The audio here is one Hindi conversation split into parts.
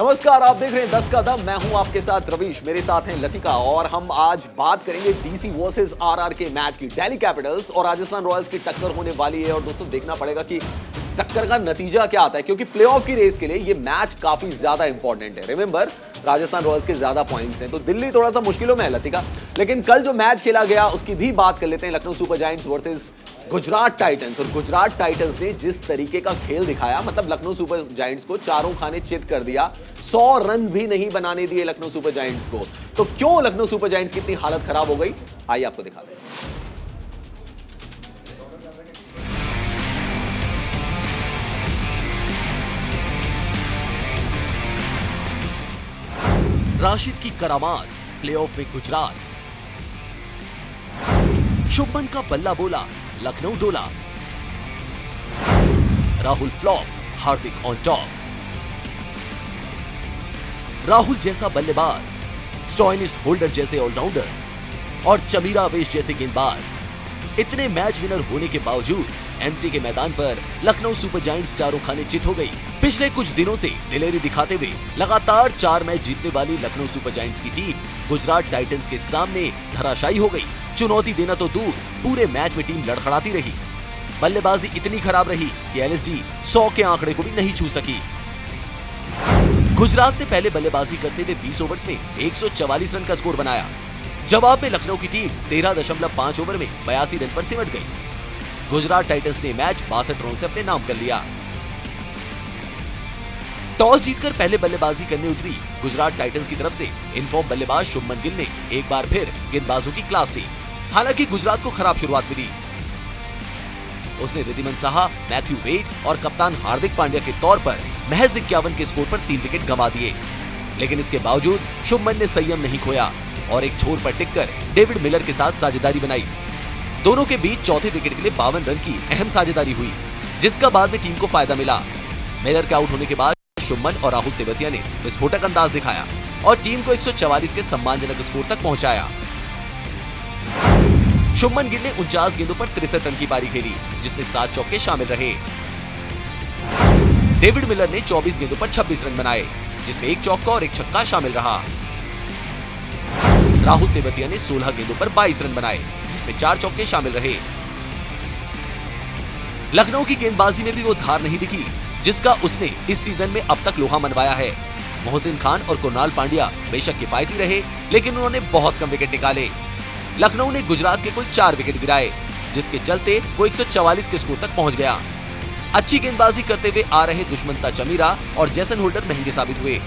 नमस्कार, आप देख रहे हैं 10 का दम। मैं हूं आपके साथ रवीश, मेरे साथ हैं लतिका और हम आज बात करेंगे डीसी वर्सेस आरआर के मैच की। दिल्ली कैपिटल्स और राजस्थान रॉयल्स की टक्कर होने वाली है और दोस्तों देखना पड़ेगा कि इस टक्कर का नतीजा क्या आता है, क्योंकि प्लेऑफ की रेस के लिए ये मैच काफी ज्यादा इंपॉर्टेंट है। रिमेंबर, राजस्थान रॉयल्स के ज्यादा पॉइंट्स हैं तो दिल्ली थोड़ा सा मुश्किलों में है लतिका। लेकिन कल जो मैच खेला गया उसकी भी बात कर लेते हैं। Lucknow super giants versus Gujarat Titans. और गुजरात टाइटंस ने जिस तरीके का खेल दिखाया, मतलब लखनऊ सुपर जायंट्स को चारों खाने चित कर दिया। 100 रन भी नहीं बनाने दिए लखनऊ सुपर जायंट्स को। तो क्यों लखनऊ सुपर जायंट्स की इतनी हालत खराब हो गई, आइए आपको दिखाते हैं। राशिद की करामात, प्लेऑफ में गुजरात। शुभमन का बल्ला बोला, लखनऊ डोला। Rahul flop, Hardik on top. Rahul जैसा बल्लेबाज, स्टॉइनिस होल्डर जैसे ऑलराउंडर्स और चमीरा अवेश जैसे गेंदबाज, इतने मैच विनर होने के बावजूद एमसी के मैदान पर लखनऊ सुपर जायंट्स चारों खाने चित हो गई। पिछले कुछ दिनों से दिलेरी दिखाते हुए लगातार 4 मैच जीतने वाली लखनऊ सुपर जायंट्स की टीम गुजरात टाइटंस के सामने धराशायी हो गई। चुनौती देना तो दूर, पूरे मैच में टीम लड़खड़ाती रही। बल्लेबाजी इतनी खराब रही कि एलएसजी 100 के आंकड़े को भी नहीं छू सकी। गुजरात ने पहले बल्लेबाजी करते हुए 20 ओवर्स में 144 रन का स्कोर बनाया। जवाब में लखनऊ की टीम 13.5 ओवर में 82 रन पर सिमट गई। गुजरात टाइटंस ने मैच 62 रनों से अपने नाम कर लिया। टॉस जीतकर पहले बल्लेबाजी करने उतरी गुजरात टाइटंस की तरफ से इनफॉर्म बल्लेबाज शुभमन गिल ने एक बार फिर गेंदबाजों की क्लास ली। हालांकि गुजरात को खराब शुरुआत मिली। उसने रिद्धिमान साहा, मैथ्यू वेड और कप्तान हार्दिक पांड्या के तौर पर महज 51 के स्कोर पर 3 विकेट गंवा दिए। लेकिन इसके बावजूद शुभमन ने संयम नहीं खोया और एक छोर पर टिककर डेविड मिलर के साथ साझेदारी बनाई। दोनों के बीच चौथे विकेट के लिए 52 रन की अहम साझेदारी हुई, जिसका बाद में टीम को फायदा मिला। मिलर के आउट होने के बाद शुभमन और राहुल तेवतिया ने विस्फोटक अंदाज दिखाया और टीम को 144 के सम्मानजनक स्कोर तक पहुंचाया। शुभमन गिल ने 49 गेंदों पर 63 रन की पारी खेली, जिसमें 7 चौके शामिल रहे। डेविड मिलर ने 24 गेंदों पर 26 रन बनाए, जिसमें 1 चौका और 1 छक्का शामिल रहा। राहुल तेवतिया ने 16 गेंदों पर 22 रन बनाए, जिसमें 4 चौके शामिल रहे। लखनऊ की गेंदबाजी में भी वो धार नहीं दिखी जिसका उसने इस सीजन में अब तक लोहा मनवाया है। मोहसिन खान और कुणाल पांड्या बेशक किफायती रहे, लेकिन उन्होंने बहुत कम विकेट निकाले। लखनऊ ने गुजरात के कुल 4 विकेट गिराए, जिसके चलते वो 144 के स्कोर तक पहुंच गया। अच्छी गेंदबाजी करते हुए आ रहे दुश्मंता चमीरा और जैसन होल्डर महंगे साबित हुए।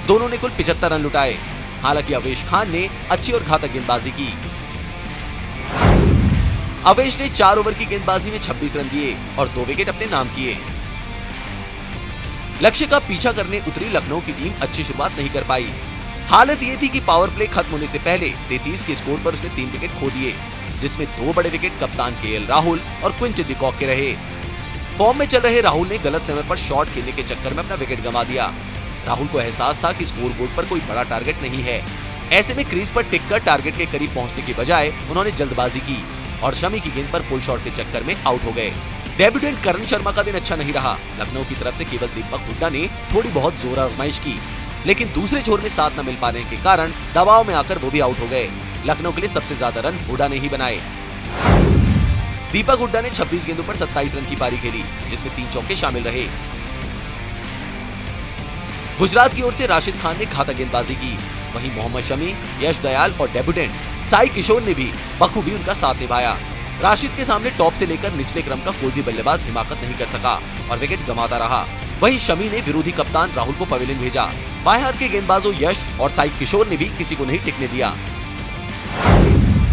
दोनों ने कुल 75 रन लुटाए। हालांकि अवेश खान ने अच्छी और घातक गेंदबाजी की। अवेश ने 4 ओवर की गेंदबाजी में 26 रन दिए और 2 विकेट अपने नाम किए। लक्ष्य का पीछा करने उतरी लखनऊ की टीम अच्छी शुरुआत नहीं कर पाई। हालत ये थी कि पावर प्ले खत्म होने से पहले 33 के स्कोर पर उसने 3 विकेट खो दिए, जिसमें 2 बड़े विकेट कप्तान केएल राहुल और क्विंटन डिकॉक के रहे। फॉर्म में चल रहे राहुल ने गलत समय पर शॉट खेलने के चक्कर में अपना विकेट गंवा दिया। राहुल को एहसास था कि स्कोरबोर्ड पर कोई बड़ा टारगेट नहीं है। ऐसे में क्रीज पर टिककर टारगेट के करीब पहुंचने की बजाय उन्होंने जल्दबाजी की और शमी की गेंद पर पुल शॉट के चक्कर में आउट हो गए। डेब्यूटेंट करण शर्मा का दिन अच्छा नहीं रहा। लखनऊ की तरफ से केवल दीपक हुड्डा ने थोड़ी बहुत जोर आजमाइश की, लेकिन दूसरे छोर में साथ न मिल पाने के कारण दबाव में आकर वो भी आउट हो गए। लखनऊ के लिए सबसे ज्यादा रन हुड्डा ने ही बनाए। दीपक हुड्डा ने 26 गेंदों पर 27 रन की पारी खेली, जिसमें 3 चौके शामिल रहे। गुजरात की ओर से राशिद खान ने घातक गेंदबाजी की। वहीं मोहम्मद शमी, यश दयाल और डेब्यूटेंट साई किशोर ने भी बखूबी उनका साथ निभाया। राशिद के सामने टॉप से लेकर निचले क्रम का कोई भी बल्लेबाज हिमाकत नहीं कर सका और विकेट गंवाता रहा। वहीं शमी ने विरोधी कप्तान राहुल को पवेलियन भेजा। बाएं हाथ के गेंदबाजों यश और साई किशोर ने भी किसी को नहीं टिकने दिया।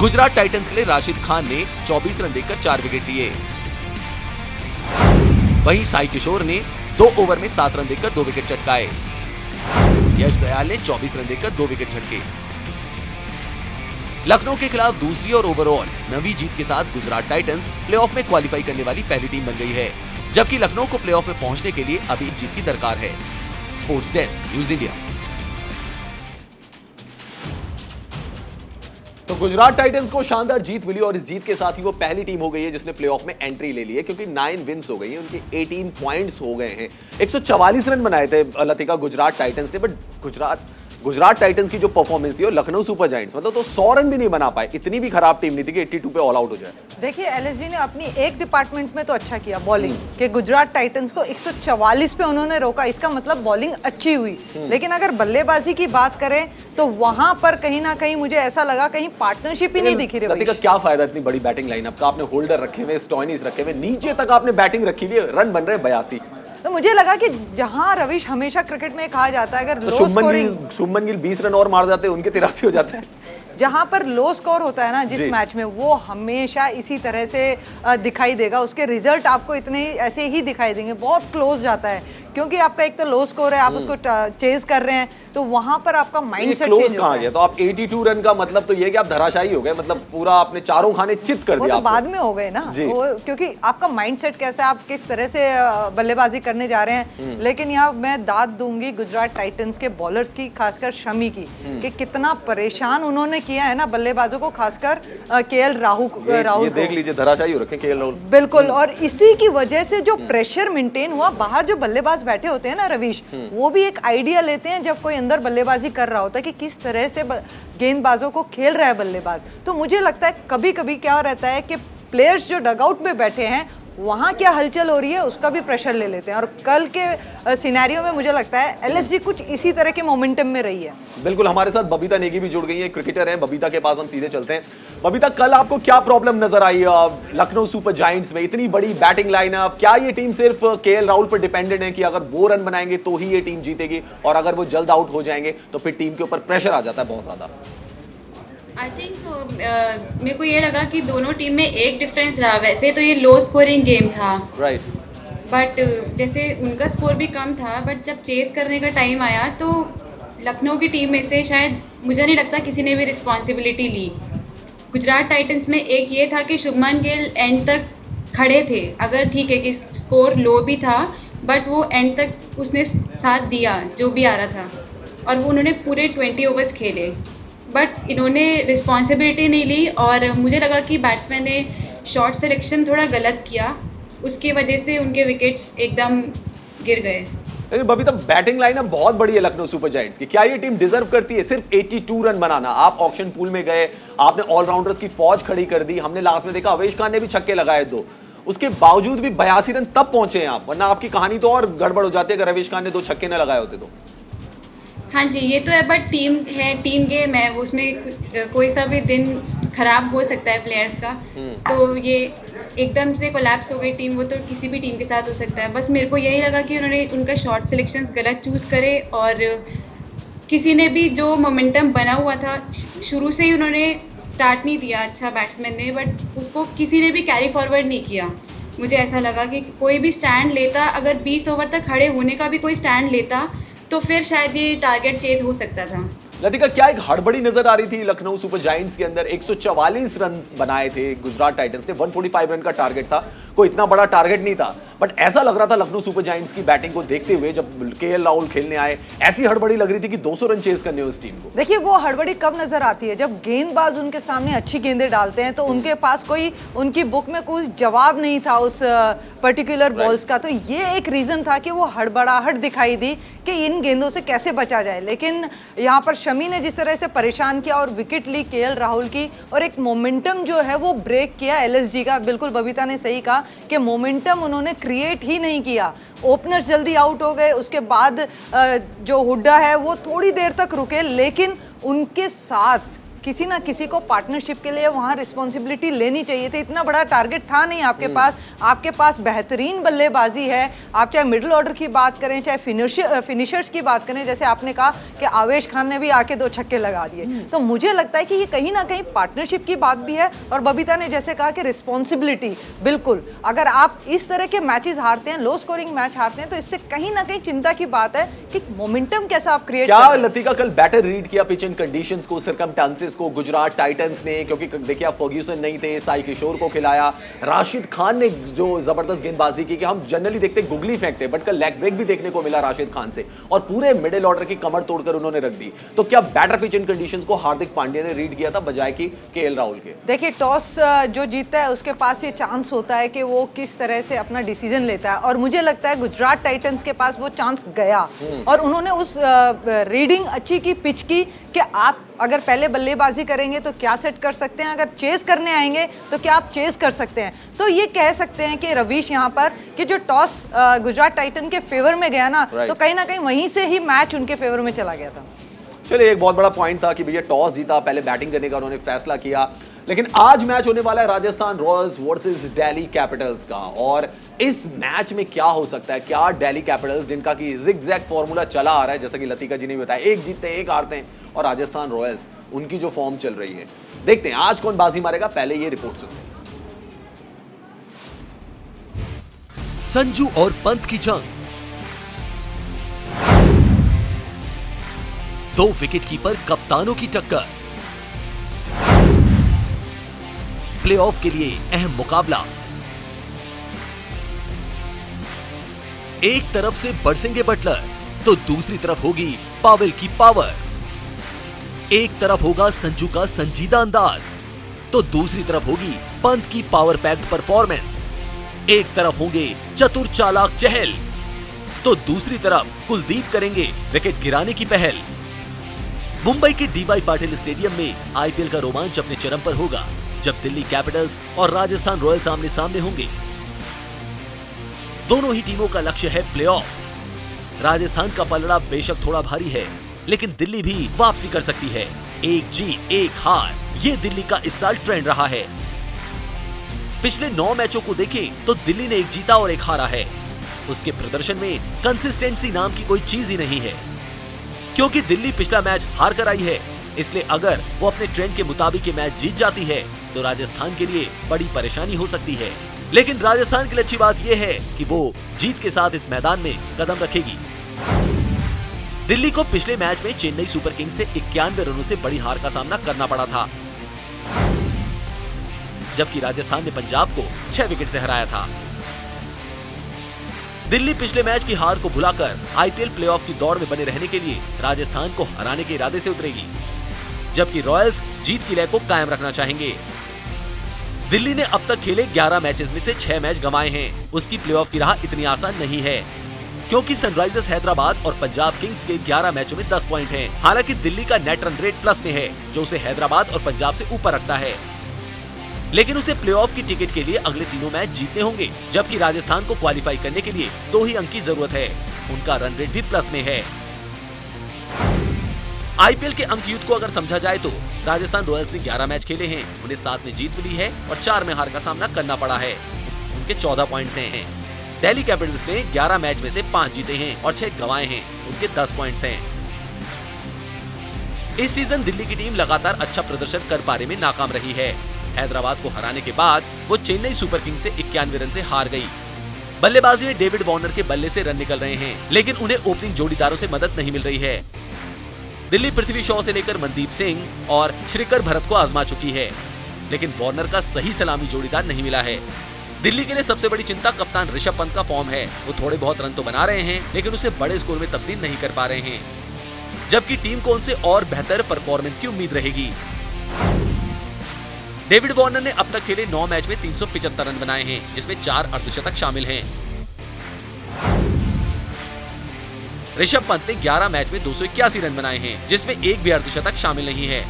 गुजरात टाइटंस के लिए राशिद खान ने 24 रन देकर 4 विकेट लिए। वहीं साई किशोर ने 2 ओवर में 7 रन देकर 2 विकेट चटकाए। यश दयाल ने 24 रन देकर 2 विकेट झटके। लखनऊ के खिलाफ दूसरी और ओवरऑल 9वीं जीत के साथ गुजरात टाइटंस प्लेऑफ में क्वालिफाई करने वाली पहली टीम बन गई है, जबकि लखनऊ को प्लेऑफ में पहुंचने के लिए अभी जीत की दरकार है। Sports desk, news India. तो गुजरात टाइटंस को शानदार जीत मिली और इस जीत के साथ ही वो पहली टीम हो गई है जिसने प्लेऑफ में एंट्री ले ली है, क्योंकि 9 विन्स हो गई हैं, उनके 18 पॉइंट्स हो गए हैं। 144 रन बनाए थे लतिका गुजरात टाइटंस ने, बट गुजरात टाइटंस की जो परफॉर्मेंस थी और लखनऊ सुपर जायंट्स मतलब तो 100 रन भी नहीं बना पाए। इतनी भी खराब टीम नहीं थी कि 82 पे ऑल आउट हो जाए। देखिए एलएसजी ने अपनी एक डिपार्टमेंट में तो अच्छा किया, बॉलिंग के गुजरात टाइटंस को 144 पे उन्होंने रोका, इसका मतलब बॉलिंग अच्छी हुई। लेकिन अगर बल्लेबाजी की बात करें तो वहां पर कहीं ना कहीं मुझे ऐसा लगा कहीं पार्टनरशिप ही नहीं दिखी रही। लतिका क्या फायदा इतनी बड़ी बैटिंग लाइनअप का, आपने होल्डर रखे हुए, स्टॉइनिस रखे हुए, नीचे तक आपने बैटिंग रखी हुई है, रन बन रहे 82। तो मुझे लगा कि जहां रविश हमेशा क्रिकेट में कहा जाता है अगर low scoring, Shubman Gill 20 run और मार जाते हैं, उनके 83 हो जाते हैं। जहां पर लो स्कोर होता है ना जिस मैच में, वो हमेशा इसी तरह से दिखाई देगा। उसके रिजल्ट आपको इतने ऐसे ही दिखाई देंगे, बहुत क्लोज जाता है, क्योंकि आपका एक तो लो स्कोर है, आप उसको चेज कर रहे हैं, तो वहां पर आपका माइंडसेट चेंज कहां गया। तो आप 82 रन का मतलब तो ये है कि आप धराशायी हो गए, मतलब पूरा आपने चारों खाने चित कर दिया। वो तो बाद में हो गए ना, वो क्योंकि आपका माइंडसेट कैसा है, आप किस तरह से बल्लेबाजी करने जा रहे हैं। लेकिन यहाँ मैं दाद दूंगी गुजरात टाइटंस के बॉलर्स की, खासकर शमी की, कि कितना परेशान उन्होंने किया है ना बल्लेबाजों को, खासकर केएल राहुल ये देख लीजिए, धराशायी हो रखे केएल राहुल। बिल्कुल, और इसी की वजह से जो प्रेशर मेंटेन हुआ, बाहर जो बल्लेबाज बैठे होते हैं ना रविश, वो भी एक आइडिया लेते हैं जब कोई अंदर बल्लेबाजी कर रहा होता है कि किस तरह से गेंदबाजों को खेल रहा है बल्लेबाज। तो मुझे लगता है कभी कभी क्या रहता है कि प्लेयर्स जो डगआउट में बैठे हैं वहां क्या हलचल हो रही है उसका भी प्रेशर ले लेते हैं, और कल के सिनेरियो में मुझे लगता है एलएसजी कुछ इसी तरह के मोमेंटम में रही है। बिल्कुल, हमारे साथ बबीता नेगी भी जुड़ गई है, क्रिकेटर हैं। बबीता के पास हम सीधे चलते हैं। बबीता, कल आपको क्या प्रॉब्लम नजर आई लखनऊ सुपर जायंट्स में? इतनी बड़ी बैटिंग लाइनअप, क्या ये टीम सिर्फ केएल राहुल पर डिपेंडेंट है कि अगर वो रन बनाएंगे तो ही ये टीम जीतेगी, और अगर वो जल्द आउट हो जाएंगे तो फिर टीम के ऊपर प्रेशर आ जाता है बहुत ज्यादा? आई थिंक मेरे को ये लगा कि दोनों टीम में एक डिफरेंस रहा। वैसे तो ये लो स्कोरिंग गेम था, राइट, बट जैसे उनका स्कोर भी कम था, बट जब चेस करने का टाइम आया तो लखनऊ की टीम में से शायद मुझे नहीं लगता किसी ने भी रिस्पॉन्सिबिलिटी ली। गुजरात टाइटंस में एक ये था कि शुभमन गिल एंड तक खड़े थे। अगर ठीक है कि स्कोर लो भी था, बट वो एंड तक उसने साथ दिया जो भी आ रहा था, और वो उन्होंने पूरे 20 ओवर्स खेले। बट इन्होंने रिस्पॉन्सिबिलिटी नहीं ली, और मुझे लगा कि बैट्समैन ने शॉट सिलेक्शन थोड़ा गलत किया, उसकी वजह से उनके विकेट्स एकदम गिर गए। लेकिन बबीता, बैटिंग लाइनअप बहुत बड़ी है लखनऊ सुपर जायंट्स की, क्या ये टीम डिजर्व करती है सिर्फ 82 रन बनाना? आप ऑक्शन पूल में गए, आपने ऑलराउंडर्स की फौज खड़ी कर दी, हमने लास्ट में देखा अवेश खान ने भी छक्के लगाए 2, उसके बावजूद भी 82 रन तब पहुंचे हैं आप, वरना आपकी कहानी तो और गड़बड़ हो जाती है अगर अवेश खान ने 2 छक्के न लगाए होते तो। हाँ जी, ये तो है, बट टीम है, टीम गेम है, उसमें कोई सा भी दिन खराब हो सकता है प्लेयर्स का। तो ये एकदम से कोलैप्स हो गई टीम, वो तो किसी भी टीम के साथ हो सकता है। बस मेरे को यही लगा कि उन्होंने उनका शॉट सिलेक्शंस गलत चूज करे, और किसी ने भी जो मोमेंटम बना हुआ था शुरू से ही उन्होंने स्टार्ट नहीं दिया अच्छा बैट्समैन ने, बट उसको किसी ने भी कैरी फॉरवर्ड नहीं किया। मुझे ऐसा लगा कि कोई भी स्टैंड लेता, अगर 20 ओवर तक खड़े होने का भी कोई स्टैंड लेता तो फिर शायद ये टारगेट चेज हो सकता था। लतिका, क्या एक हड़बड़ी नजर आ रही थी लखनऊ सुपर जायंट्स के अंदर? 144 रन बनाए थे गुजरात टाइटंस ने, 145 रन का टारगेट था, कोई इतना बड़ा टारगेट नहीं था, बट ऐसा लग रहा था लखनऊ सुपर जायंट्स की बैटिंग को देखते हुए जब केएल राहुल खेलने आए, ऐसी हड़बड़ी लग रही थी कि 200 रन चेज करने हो इस टीम को। देखिए, वो हड़बड़ी कब नजर आती है? जब गेंदबाज उनके सामने अच्छी गेंदें डालते हैं तो उनके पास कोई, उनकी बुक में कोई जवाब नहीं था उस पर्टिकुलर बॉल्स का, तो ये एक रीजन था कि वो हड़बड़ाहट दिखाई दी कि इन गेंदों से कैसे बचा जाए। लेकिन यहाँ पर शमी ने जिस तरह से परेशान किया और विकेट ली केएल राहुल की, और एक मोमेंटम जो है वो ब्रेक किया एलएसजी का। बिल्कुल बबीता ने सही कहा कि मोमेंटम उन्होंने क्रिएट ही नहीं किया। ओपनर्स जल्दी आउट हो गए, उसके बाद जो हुड्डा है वो थोड़ी देर तक रुके, लेकिन उनके साथ किसी ना किसी को पार्टनरशिप के लिए वहाँ रिस्पॉन्सिबिलिटी लेनी चाहिए थी। इतना बड़ा टारगेट था नहीं आपके पास बेहतरीन बल्लेबाजी है। आप चाहे मिडिल ऑर्डर की बात करें, चाहे फिनिशर्स की बात करें, जैसे आपने कहा कि आवेश खान ने भी आके 2 छक्के लगा दिए। तो मुझे लगता है कि ये कहीं ना कहीं पार्टनरशिप की बात भी है, और बबीता ने जैसे कहा कि रिस्पॉन्सिबिलिटी, बिल्कुल अगर आप इस तरह के मैचेस हारते हैं, लो स्कोरिंग मैच हारते हैं, तो इससे कहीं ना कहीं चिंता की बात है कि मोमेंटम कैसा आप क्रिएट क्या लतिका कल बैटर रीड किया पिच एंड कंडीशंस को, सर्कमस्टेंसेस वॉसेस को गुजरात टाइटंस ने, क्योंकि देखिए आप फर्ग्यूसन नहीं थे, साई किशोर को खिलाया, राशिद खान ने जो जबरदस्त गेंदबाजी की कि हम जनरली देखते गुगली फेंकते, बट कल लेग ब्रेक भी देखने को मिला राशिद खान से, और पूरे मिडिल ऑर्डर की कमर तोड़कर उन्होंने रख दी। तो क्या बैटर पिच इन कंडीशंस को हार्दिक पांड्या ने रीड किया था बजाय कि केएल राहुल के? देखिए, टॉस जो जीतता है उसके पास ये चांस होता है कि वो किस तरह से अपना डिसीजन लेता है, और मुझे लगता है गुजरात टाइटंस के पास वो चांस गया और उन्होंने उस रीडिंग अच्छी की पिच की कि आप अगर पहले बल्लेबाजी करेंगे तो क्या सेट कर सकते हैं, अगर चेस करने आएंगे तो क्या आप चेस कर सकते हैं। तो ये कह सकते हैं कि रवीश यहाँ पर कि जो टॉस गुजरात टाइटन के फेवर में गया ना, तो कहीं ना कहीं वहीं से ही मैच उनके फेवर में चला गया था। चलिए, एक बहुत बड़ा पॉइंट था कि भैया टॉस जीता, पहले बैटिंग करने का उन्होंने फैसला किया। लेकिन आज मैच होने वाला है Rajasthan Royals versus Delhi Capitals का, और इस मैच में क्या हो सकता है? क्या दिल्ली कैपिटल्स, जिनका कि जिग-जैग फॉर्मूला चला आ रहा है, जैसा कि लतिका जी ने बताया, एक जीतते हैं एक हारते हैं, और राजस्थान रॉयल्स उनकी जो फॉर्म चल रही है, देखते हैं आज कौन बाजी मारेगा। पहले ये रिपोर्ट सुनते हैं। संजू और पंत की जंग, दो विकेटकीपर कप्तानों की टक्कर, प्लेऑफ के लिए अहम मुकाबला। एक तरफ से बरसेंगे बटलर तो दूसरी तरफ होगी पावेल की पावर। एक तरफ होगा संजू का संजीदा अंदाज तो दूसरी तरफ होगी पंत की पावर पैक्ड परफॉर्मेंस। एक तरफ होंगे चतुर चालाक चहल तो दूसरी तरफ कुलदीप करेंगे विकेट गिराने की पहल। मुंबई के डीवाई पाटिल स्टेडियम में आईपीएल का रोमांच अपने चरम पर होगा जब दिल्ली कैपिटल्स और राजस्थान रॉयल्स आमने सामने होंगे। दोनों ही टीमों का लक्ष्य है प्लेऑफ। राजस्थान का पलड़ा बेशक थोड़ा भारी है, लेकिन दिल्ली भी वापसी कर सकती है। एक जीत एक हार, ये दिल्ली का इस साल ट्रेंड रहा है। पिछले 9 मैचों को देखें तो दिल्ली ने एक जीता और एक हारा है। उसके प्रदर्शन में कंसिस्टेंसी नाम की कोई चीज ही नहीं है। क्योंकि दिल्ली पिछला मैच हार कर आई है, इसलिए अगर वो अपने ट्रेंड के मुताबिक ये मैच जीत जाती है तो राजस्थान के लिए बड़ी परेशानी हो सकती है। लेकिन राजस्थान के लिए अच्छी बात यह है कि वो जीत के साथ इस मैदान में कदम रखेगी। दिल्ली को पिछले मैच में चेन्नई सुपर किंग्स से 91 रनों से बड़ी हार का सामना करना पड़ा था, जबकि राजस्थान ने पंजाब को 6 विकेट से हराया था। दिल्ली पिछले मैच की हार को भुलाकर आईपीएल प्लेऑफ की दौड़ में बने रहने के लिए राजस्थान को हराने के इरादे से उतरेगी, जबकि रॉयल्स जीत की लय को कायम रखना चाहेंगे। दिल्ली ने अब तक खेले 11 मैचेस में से 6 मैच गंवाए हैं। उसकी प्लेऑफ की राह इतनी आसान नहीं है, क्योंकि सनराइजर्स हैदराबाद और पंजाब किंग्स के 11 मैचों में 10 पॉइंट हैं। हालांकि दिल्ली का नेट रन रेट प्लस में है, जो उसे हैदराबाद और पंजाब से ऊपर रखता है, लेकिन उसे प्लेऑफ की टिकट के लिए अगले तीनों मैच जीतने होंगे, जबकि राजस्थान को क्वालिफाई करने के लिए 2 ही अंक की जरूरत है। उनका रन रेट भी प्लस में है। आईपीएल के अंक युद्ध को अगर समझा जाए तो राजस्थान रॉयल्स ने 11 मैच खेले हैं, उन्हें 7 में जीत मिली है और 4 में हार का सामना करना पड़ा है। उनके 14 पॉइंट्स हैं। दिल्ली कैपिटल्स ने 11 मैच में से 5 जीते हैं और 6 गंवाए हैं, उनके 10 पॉइंट्स हैं। इस सीजन दिल्ली की टीम लगातार अच्छा प्रदर्शन कर पाने में नाकाम रही है। हैदराबाद को हराने के बाद वो चेन्नई सुपर किंग्स से 91 रन से हार गई। बल्लेबाजी में डेविड वार्नर के बल्ले से रन निकल रहे हैं, लेकिन उन्हें ओपनिंग जोड़ीदारों से मदद नहीं मिल रही है। दिल्ली पृथ्वी शॉ से लेकर मनदीप सिंह और श्रीकर भरत को आजमा चुकी है, लेकिन वार्नर का सही सलामी जोड़ीदार नहीं मिला है। दिल्ली के लिए सबसे बड़ी चिंता कप्तान ऋषभ पंत का फॉर्म है। वो थोड़े बहुत रन तो बना रहे हैं, लेकिन उसे बड़े स्कोर में तब्दील नहीं कर पा रहे हैं, जबकि टीम को उनसे और बेहतर परफॉर्मेंस की उम्मीद रहेगी। डेविड वार्नर ने अब तक खेले 9 मैच में 375 रन बनाए हैं, जिसमें 4 अर्धशतक शामिल हैं। ऋषभ पंत ने 11 मैच में 281 रन बनाए हैं, जिसमें एक भी अर्धशतक शामिल नहीं है।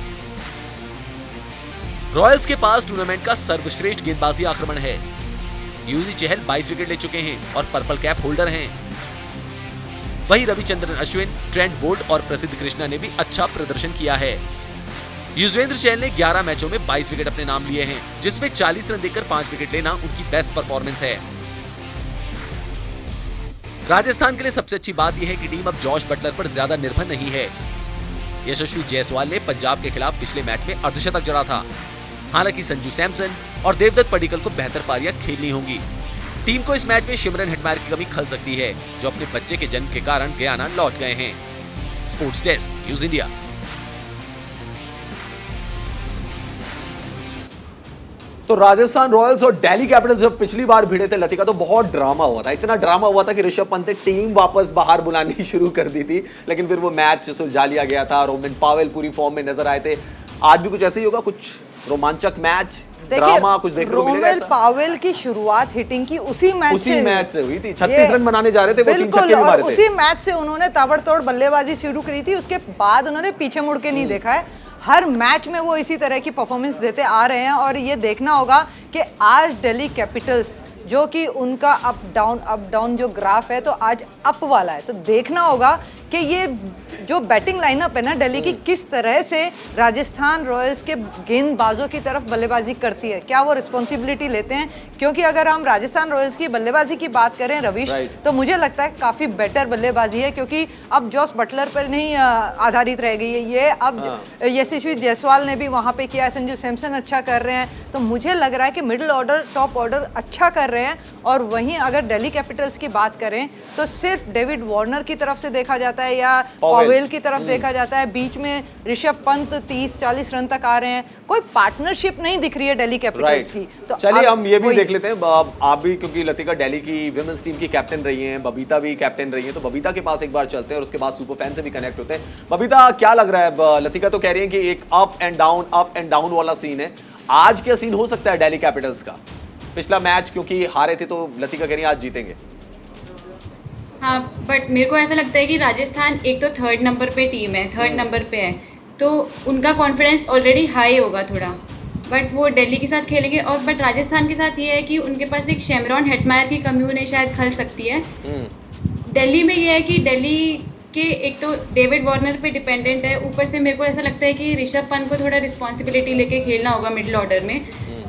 रॉयल्स के पास टूर्नामेंट का सर्वश्रेष्ठ गेंदबाजी आक्रमण है। युजवेंद्र चहल 22 विकेट ले चुके हैं और पर्पल कैप होल्डर हैं। वहीं रविचंद्रन अश्विन, ट्रेंट बोल्ट और प्रसिद्ध कृष्णा ने भी अच्छा प्रदर्शन किया है। युजवेंद्र चहल ने 11 मैचों में 22 विकेट अपने नाम लिए हैं, जिसमें 40 रन देकर 5 विकेट लेना उनकी बेस्ट परफॉर्मेंस है। राजस्थान के लिए सबसे अच्छी बात यह है कि टीम अब जॉश बटलर पर ज्यादा निर्भर नहीं है। यशस्वी जायसवाल ने पंजाब के खिलाफ पिछले मैच में अर्धशतक जड़ा था। हालांकि संजू सैमसन और देवदत्त पडिक्कल को बेहतर पारियां खेलनी होंगी। टीम को इस मैच में सिमरन हेटमायर की कमी खल सकती है, जो अपने बच्चे के जन्म के कारण गयाना लौट गए हैं। Sports desk, news India. तो राजस्थान रॉयल्स और दिल्ली कैपिटल्स जब पिछली बार भिड़े थे लतिका, तो बहुत ड्रामा हुआ था, इतना ड्रामा हुआ था कि ऋषभ पंत ने टीम वापस बाहर बुलानी शुरू कर दी थी, लेकिन फिर वो मैच सुलझा लिया गया था। रोमिन पावेल पूरी फॉर्म में नजर आए थे। आज भी कुछ ऐसे ही होगा, कुछ रोमांचक मैच, ड्रामा कुछ देखने को मिलेगा रोमिल ऐसा? पावेल की शुरुआत हिटिंग की उसी मैच से हुई थी। 36 रन बनाने जा रहे थे वो, 3 छक्के भी मारे थे। उसी मैच से उन्होंने ताबड़तोड़ बल्लेबाजी शुरू करी थी, उसके बाद उन्होंने पीछे मुड़ के नहीं देखा है। हर मैच में वो इसी तरह की परफॉर्मेंस देते आ रहे हैं और ये देखना होगा कि आज दिल्ली कैपिटल्स जो कि उनका अप डाउन जो ग्राफ है, तो आज अप वाला है, तो देखना होगा कि ये जो बैटिंग लाइनअप है ना दिल्ली की, किस तरह से राजस्थान रॉयल्स के गेंदबाजों की तरफ बल्लेबाजी करती है, क्या वो रिस्पॉन्सिबिलिटी लेते हैं। क्योंकि अगर हम राजस्थान रॉयल्स की बल्लेबाजी की बात करें रवीश, तो मुझे लगता है काफ़ी बेटर बल्लेबाजी है, क्योंकि अब जॉस बटलर पर नहीं आधारित रह गई है ये। अब यशस्वी जायसवाल ने भी वहाँ पे किया, संजू सैमसन अच्छा कर रहे हैं, तो मुझे लग रहा है कि मिडिल ऑर्डर टॉप ऑर्डर अच्छा कर रहे हैं। और वहीं अगर दिल्ली कैपिटल्स की बात करें तो सिर्फ डेविड वार्नर की तरफ से देखा जाता है या पावेल की तरफ देखा जाता है, बीच में ऋषभ पंत 30-40 रन तक आ रहे हैं, कोई पार्टनरशिप नहीं दिख रही है दिल्ली कैपिटल्स की। तो चलिए हम ये भी देख लेते हैं, आप भी, क्योंकि लतिका दिल्ली की विमेंस टीम की कैप्टन रही हैं, बबीता भी कैप्टन रही हैं, तो बबीता के पास एक बार चलते हैं और उसके बाद सुपर फैन से भी कनेक्ट होते हैं। बबीता, क्या लग रहा है? लतिका तो कह रही है कि एक अप एंड डाउन वाला सीन है, आज क्या सीन हो सकता है दिल्ली कैपिटल्स का? पिछला मैच क्योंकि हारे थे, तो लतिका कह रही है आज जीतेंगे। हाँ, बट मेरे को ऐसा लगता है कि राजस्थान एक तो थर्ड नंबर पे टीम है, थर्ड नंबर पे है, तो उनका कॉन्फिडेंस ऑलरेडी हाई होगा थोड़ा, बट वो दिल्ली के साथ खेलेंगे। और बट राजस्थान के साथ ये है कि उनके पास एक शेमरॉन हेटमायर की कमी उन्हें शायद खल सकती है। दिल्ली में ये है कि दिल्ली के एक तो डेविड वार्नर पे डिपेंडेंट है, ऊपर से मेरे को ऐसा लगता है कि ऋषभ पंत को थोड़ा रिस्पॉन्सिबिलिटी लेके खेलना होगा मिडिल ऑर्डर में,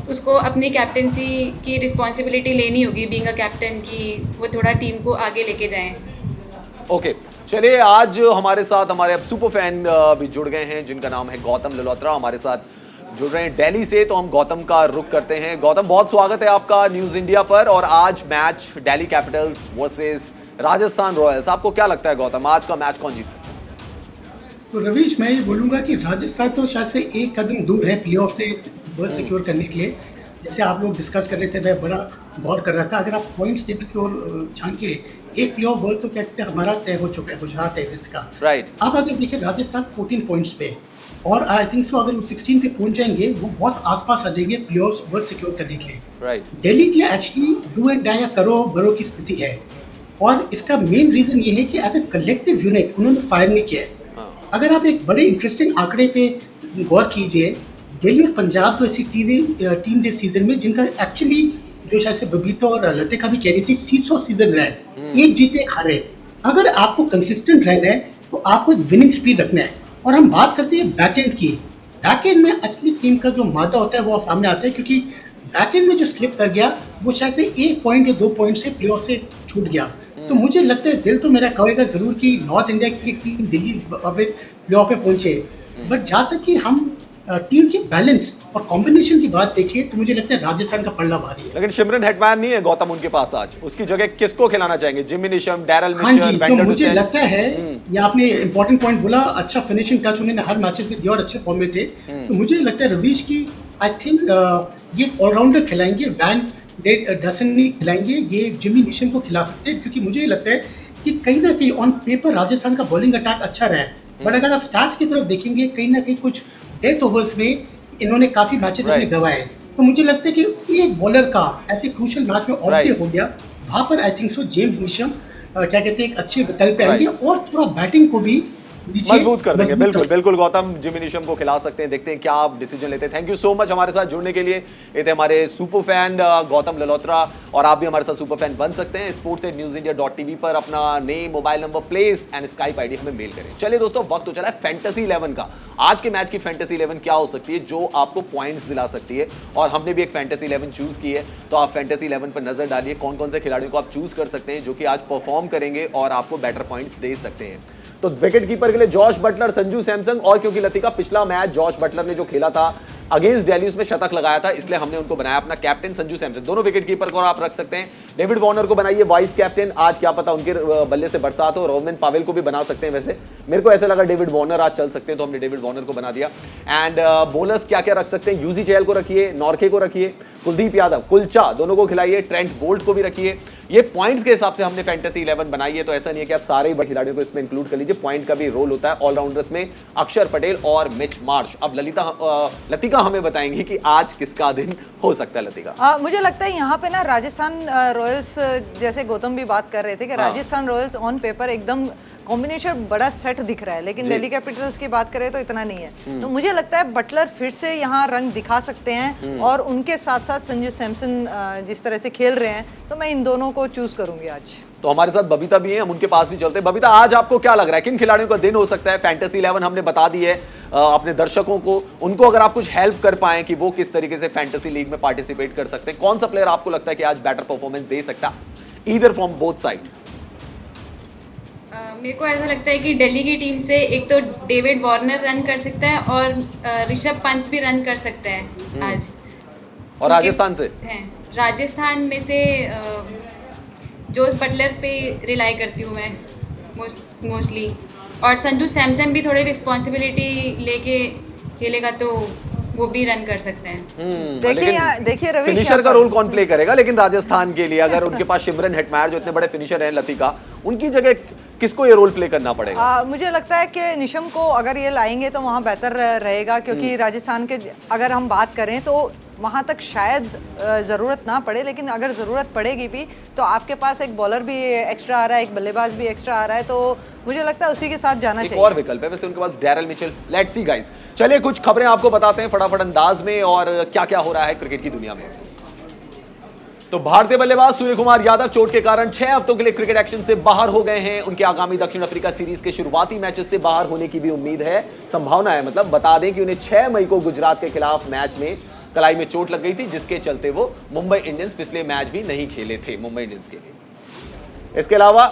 उसको अपनी कैप्टनसी की रिस्पॉन्सिबिलिटी लेनी होगी बीइंग अ कैप्टन, की वो थोड़ा टीम को आगे लेके जाएं। ओके, चलिए आज हमारे साथ हमारे अब सुपर फैन भी जुड़ गए हैं जिनका नाम है गौतम ललोत्रा, हमारे साथ जुड़ रहे हैं दिल्ली से, तो हम गौतम का रुख करते हैं। गौतम, बहुत स्वागत है आपका न्यूज इंडिया पर। और आज match Delhi Capitals versus Rajasthan Royals, आपको क्या लगता है गौतम, आज का मैच कौन जीत सकता है? तो रवीश, मैं ये बोलूंगा कि राजस्थान तो शायद से एक कदम दूर है प्लेऑफ से वर्ल्ड सिक्योर करने के लिए। जैसे आप लोग डिस्कस कर रहे थे, मैं बड़ा गौर कर रहा था, अगर आप पॉइंट्स टेबल की ओर झांके, एक प्लेऑफ वर्ल्ड तो कहते हैं हमारा तय हो चुका है, गुजरात टाइटंस का। राइट। आप अगर देखिए राजस्थान 14 पॉइंट्स पे, और आई थिंक सो अगर वो 16 पे पहुंच जाएंगे, वो बहुत आसपास आ जाएंगे प्लेऑफ वर्ल्ड सिक्योर करने के लिए। राइट। दिल्ली के लिए एक्चुअली डू एंड डाई या करो बरो की स्थिति है, और इसका मेन रीजन ये है कि एज ए कलेक्टिव यूनिट उन्होंने फायर नहीं किया है। अगर आप एक बड़े इंटरेस्टिंग आंकड़े पे गौर कीजिए, दिल्ली और पंजाब तो ऐसी टीम इस सीजन में जिनका एक्चुअली, जो शायद से बबीता और लतिका भी कह रही थी, 600 सीजन रहा है, एक जीते एक हारे। अगर आपको कंसिस्टेंट रहना है तो आपको विनिंग स्पीड रखना है। और हम बात करते हैं बैकएंड की, बैकएंड में असली टीम का जो मादा होता है वो सामने आता है, क्योंकि बैकएंड में जो स्लिप कर गया वो शायद से 1 पॉइंट या 2 पॉइंट से प्लेऑफ से छूट गया। तो मुझे लगता है, दिल तो मेरा कहेगा जरूर कि नॉर्थ इंडिया की टीम दिल्ली प्लेऑफ में पहुंचे, बट जहाँ तक कि हम टीम के बैलेंस और कॉम्बिनेशन की बात देखिए तो मुझे लगता है राजस्थान का पल्ला भारी है। लेकिन शिमरन हेटमायर नहीं है गौतम उनके पास आज, उसकी जगह किसको खिलाना चाहेंगे? जिमी निशम, डैरल हाँ मिचेल, जी, तो वेंडर मुझे डुसेन? लगता है, ये आपने इंपॉर्टेंट पॉइंट बोला, अच्छा फिनिशिंग टच उन्होंने हर मैचेस में दिया और अच्छे फॉर्म में थे। तो मुझे लगता है रवीश की, आई थिंक ये ऑलराउंडर खिलाएंगे, वैन डसन खिलाएंगे, ये जिमी निशम को खिला सकते हैं, क्योंकि मुझे लगता है कि कहीं ना कहीं ऑन पेपर राजस्थान का बॉलिंग अटैक अच्छा रहा है, बट अगर आप स्टार्ट्स की तरफ देखेंगे, कहीं ना कहीं कुछ डेथ ओवर्स में इन्होंने काफी मैचेस अपने गंवाए। तो मुझे लगता है कि एक बॉलर का ऐसे क्रूशियल मैच में ऑफ डे हो गया, वहां पर I think so James Neesham क्या कहते हैं, एक अच्छे विकल्प पे आएंगे और थोड़ा बैटिंग को भी मजबूत कर देंगे। बिल्कुल बिल्कुल गौतम, जिमी निशम को खिला सकते हैं, देखते हैं क्या आप डिसीजन लेते हैं। थैंक यू सो मच हमारे साथ जुड़ने के लिए। ये थे हमारे सुपर फैन गौतम ललोत्रा, और आप भी हमारे साथ सुपर फैन बन सकते हैं। sports@newsindia.tv पर अपना name, mobile number, place and Skype ID हमें मेल करें। चलिए दोस्तों, वक्त तो चला है फैंटेसी 11 का। आज के मैच की फैंटेसी 11 क्या हो सकती है जो आपको पॉइंट्स दिला सकती है, और हमने भी एक फैंटेसी 11 चूज की है, तो आप फैंटेसी 11 पर नजर डालिए कौन कौन से खिलाड़ियों को आप चूज कर सकते हैं जो कि आज परफॉर्म करेंगे और आपको बेटर पॉइंट्स दे सकते हैं। तो विकेट कीपर के लिए जॉश बटलर, संजू सैमसन, और क्योंकि लतिका पिछला मैच जॉश बटलर ने जो खेला था अगेंस्ट दिल्ली उसमें शतक लगाया था, इसलिए हमने उनको बनाया अपना कैप्टन। संजू सैमसन दोनों विकेट कीपर को आप रख सकते हैं। डेविड वार्नर को बनाइए वाइस कैप्टन, आज क्या पता उनके बल्ले से बरसात हो। रोमिन पावेल को भी बना सकते हैं, वैसे मेरे को ऐसा लगा डेविड वार्नर आज चल सकते हैं, तो हमने डेविड वार्नर को बना दिया। एंड बोलर्स क्या क्या रख सकते हैं? यूजी चहल को रखिए, नॉर्के को रखिए, कुलदीप यादव, कुलचा दोनों को खिलाइए, ट्रेंट बोल्ट को भी रखिए। ये पॉइंट्स के हिसाब से हमने फैंटेसी 11 बनाई है, तो ऐसा नहीं है कि आप सारे ही बड़े खिलाड़ियों को इसमें इंक्लूड कर लीजिए। पॉइंट का भी रोल होता है। ऑलराउंडर्स में अक्षर पटेल और मिच मार्श। अब लतिका हमें बताएंगी कि आज किसका दिन हो सकता है। लतिका, मुझे लगता है यहाँ पे ना राजस्थान रॉयल्स, जैसे गौतम भी बात कर रहे थे कि राजस्थान रॉयल्स ऑन पेपर एकदम कॉम्बिनेशन बड़ा सेट दिख रहा है, लेकिन दिल्ली कैपिटल्स की बात करें तो इतना नहीं है। तो मुझे लगता है बटलर फिर से यहाँ रंग दिखा सकते हैं, और उनके साथ साथ संजू सैमसन जिस तरह से खेल रहे हैं, तो मैं इन दोनों को चूज करूंगी आज। तो हमारे साथ बबीता भी हैं, हम उनके पास भी चलते हैं। बबीता, आज आपको क्या लग रहा है, किन खिलाड़ियों का दिन हो सकता है? फैंटेसी 11 हमने बता दी है अपने दर्शकों को, उनको अगर आप कुछ हेल्प कर पाएं कि वो किस तरीके से फैंटेसी लीग में पार्टिसिपेट कर सकते हैं, कौन सा प्लेयर आपको लगता है कि आज बेटर परफॉर्मेंस दे सकता है, ईदर फ्रॉम बोथ साइड? मेरे को ऐसा लगता है कि दिल्ली की टीम से एक तो डेविड वार्नर रन कर सकता है और ऋषभ पंत भी रन कर सकते हैं आज। और राजस्थान से हैं, राजस्थान में से जोस बटलर पे रिलाई करती हूँ मैं मोस्टली, और संजू सैमसन भी थोड़ी रिस्पॉन्सिबिलिटी लेके खेलेगा तो वो भी रन कर सकते हैं। देखिए रवि, फिनिशर का रोल कौन प्ले करेगा? लेकिन राजस्थान के लिए अगर उनके पास शिमरन हेटमायर जो इतने बड़े फिनिशर हैं, लतिका, उनकी जगह किसको ये रोल प्ले करना पड़ेगा? मुझे लगता है कि निशम को अगर ये लाएंगे तो वहाँ बेहतर रहेगा, क्योंकि राजस्थान के अगर हम बात करें तो वहाँ तक शायद ज़रूरत ना पड़े, लेकिन अगर ज़रूरत पड़ेगी भी तो आपके पास एक बॉलर भी एक्स्ट्रा आ रहा है, एक बल्लेबाज भी एक्स्ट्रा आ रहा है, तो मुझे लगता है उसी के साथ जाना चाहिए। एक और विकल्प है वैसे उनके पास, Daryl Mitchell. Let's see guys, चलिए कुछ खबरें आपको बताते हैं फटाफट अंदाज में, और क्या क्या हो रहा है क्रिकेट की दुनिया में। तो भारतीय बल्लेबाज सूर्य कुमार यादव चोट के कारण 6 हफ्तों के लिए क्रिकेट एक्शन से बाहर हो गए हैं। उनके आगामी दक्षिण अफ्रीका सीरीज के शुरुआती मैचेस से बाहर होने की भी उम्मीद है, संभावना है। मतलब बता दें कि उन्हें 6 मई को गुजरात के खिलाफ मैच में कलाई में चोट लग गई थी, जिसके चलते वो मुंबई इंडियंस पिछले मैच भी नहीं खेले थे मुंबई इंडियंस के लिए। इसके अलावा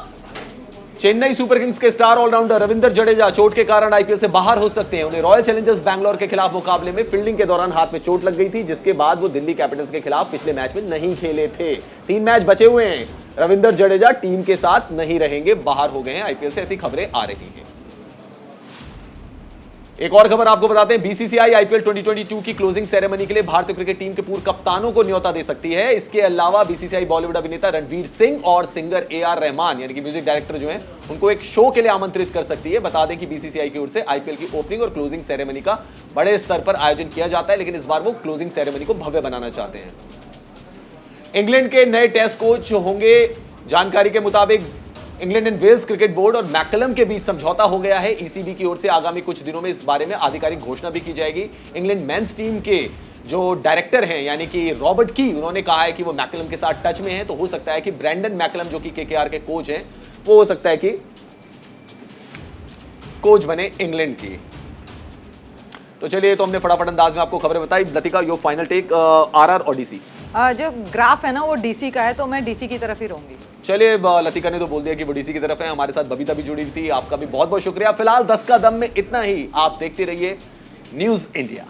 चेन्नई सुपर किंग्स के स्टार ऑलराउंडर रविंद्र जडेजा चोट के कारण आईपीएल से बाहर हो सकते हैं। उन्हें रॉयल चैलेंजर्स बैंगलोर के खिलाफ मुकाबले में फील्डिंग के दौरान हाथ में चोट लग गई थी, जिसके बाद वो दिल्ली कैपिटल्स के खिलाफ पिछले मैच में नहीं खेले थे। 3 मैच बचे हुए हैं। रविंद्र जडेजा टीम के साथ नहीं रहेंगे, बाहर हो गए हैं आईपीएल से, ऐसी खबरें आ रही हैं। एक और खबर आपको बताते हैं, बीसीसीआई आईपीएल 2022 की क्लोजिंग सेरेमनी के लिए भारतीय क्रिकेट टीम के पूर्व कप्तानों को न्योता दे सकती है। इसके अलावा बीसीसीआई बॉलीवुड अभिनेता रणवीर सिंह और सिंगर AR रहमान यानी कि म्यूजिक डायरेक्टर जो हैं, उनको एक शो के लिए आमंत्रित कर सकती है। बता दें कि बीसीसीआई की ओर से आईपीएल की ओपनिंग और क्लोजिंग सेरेमनी का बड़े स्तर पर आयोजन किया जाता है, लेकिन इस बार वो क्लोजिंग सेरेमनी को भव्य बनाना चाहते हैं। इंग्लैंड के नए टेस्ट कोच होंगे। जानकारी के मुताबिक England and Wales Cricket Board और मैकलम के बीच समझौता हो गया है। ईसीबी की ओर से आगामी कुछ दिनों में इस बारे में आधिकारिक घोषणा भी की जाएगी। इंग्लैंड मेंस टीम के जो डायरेक्टर हैं यानी कि रॉबर्ट की, उन्होंने कहा है कि वो मैकलम के साथ टच में है, तो हो सकता है कि ब्रैंडन मैकलम जो कि केकेआर के कोच हैं, वो हो सकता है कि कोच बने इंग्लैंड की। तो चलिए, तो हमने फटाफट अंदाज में आपको खबरें बताई। Latika, your final take, RR और डीसी? जो ग्राफ है ना वो डीसी का है, तो मैं डीसी की तरफ ही रहूंगी। चलिए, लतिका ने तो बोल दिया कि वो डीसी की तरफ है। हमारे साथ बबीता भी जुड़ी थी, आपका भी बहुत बहुत शुक्रिया। फिलहाल 10 का दम में इतना ही। आप देखते रहिए न्यूज़ इंडिया।